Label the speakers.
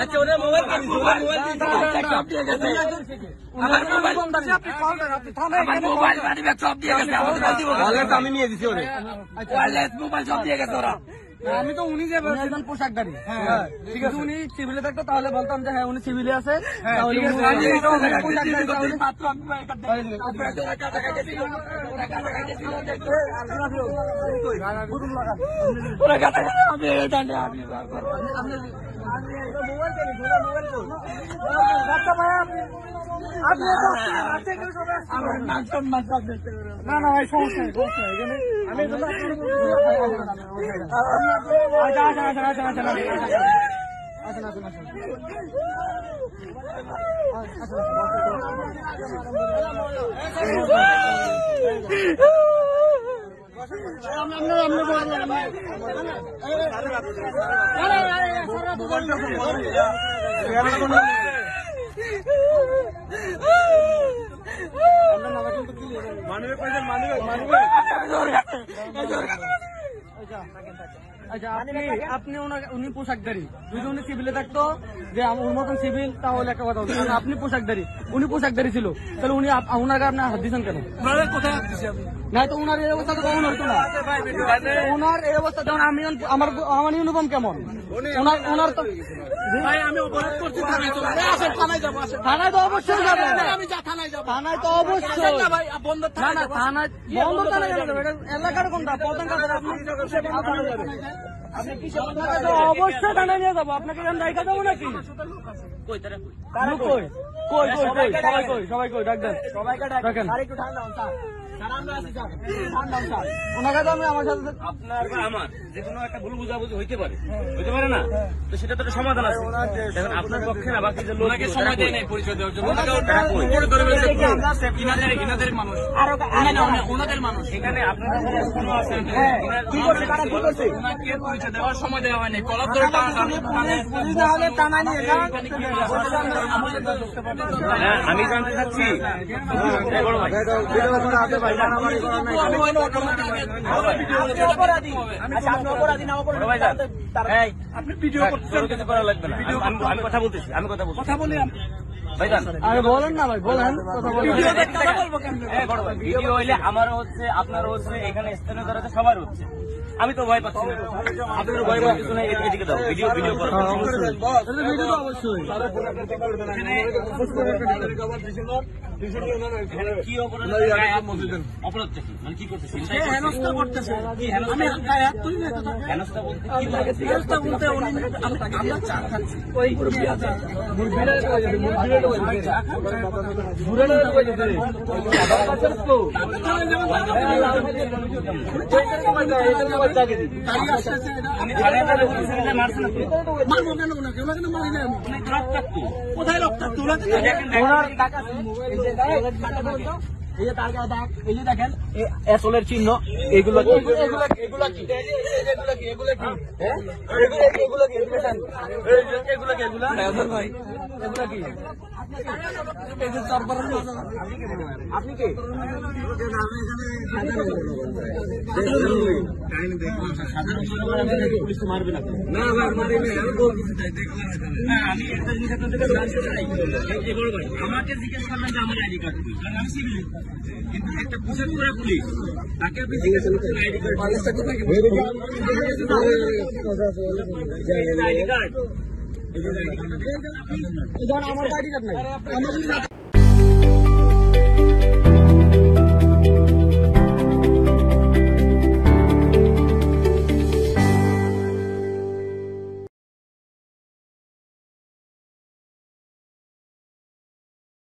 Speaker 1: আচ্ছা ওরা মোবাইল সব দিয়ে গেছে আমি নিয়ে দিচ্ছি ওরে মোবাইল সব দিয়ে গেছে ওরা। আমি তো উনি যে একজন পোশাকধারী, ঠিক আছে, উনি সিভিলে থাকতো তাহলে বলতাম যে হ্যাঁ উনি সিভিলে আছে। না না ভাই সমস্যা নেই, আপনি উনি পোশাকধারী, যদি উনি সিভিলে থাকতো যে ওর মতন সিভিল তাহলে একটা কথা বলতো, আপনি পোশাকধারী, উনি পোশাকধারী ছিল, তাহলে উনি ওনাকে আপনি হাত দিচ্ছেন কেন? কোথায় না তো ওনার এই অবস্থা তো কখন হতো না, ওনার এই অবস্থা যেমন আমি আমার ইউনিফর্ম কেমন ওনার তো আমি অপরাধ করছি, থানায় তো অবশ্যই যাবে, থানায় তো অবশ্যই বন্ধ, থানায় বন্ধ, এলাকার কোনটা প্রধান অবশ্যই থানায় নিয়ে যাবো, আপনাকে জায়গা দেবো নাকি? সবাই কই ডাকবেন, ডাকেন ওনাকে তো আমি আমার সাথে আপনার বা আমার যে কোনো একটা ভুল বুঝাবুঝি হইতে পারে না, তো সেটা তো একটা সমাধান আছে। এখন আপনার পক্ষে না বাকি যে লোককে সময় দেয় নাই পরিচয় দেওয়ার জন্য, ইনাদের মানুষ ওনাদের মানুষ এখানে আপনারা ওনাকে পরিচয় দেওয়ার সময় দেওয়া হয়নি, কলম ধরে আমি জানতে চাচ্ছি আপনি ভিডিও করা লাগবে না, আমি কথা বলতেছি, কথা বলি আরে বলেন না ভাই, বলেন ভিডিও হইলে আমারও হচ্ছে, আপনারও হচ্ছে, এখানে স্থানীয় যারা সবার হচ্ছে, আমি তো ভয় পাচ্ছি না, আপনার ভয় পাওয়ার কিছু নাই, এদিকে দাও ভিডিও করার অবশ্যই কি অপরাধটা কি, মানে কি করতেছে, হেনস্থা করতেছে, হেনস্থা বলতে আমরা চা খাচ্ছি, কোথায় লোক থাকতো এই যে তার গায়ে দাগ, এই যে দেখেন এসলের চিহ্ন, এগুলো কি আপনি কে? পুলিশ মারবে না, আমাকে জিজ্ঞেস করবেন যে আমার আইডি কার্ড, কারণ আমি সিভিল, কিন্তু একটা পোশাক পরা পুলিশ তাকে আপনি জিজ্ঞেস করছেন আইডি কার্ড, আমার আইডি কার্ড নাই।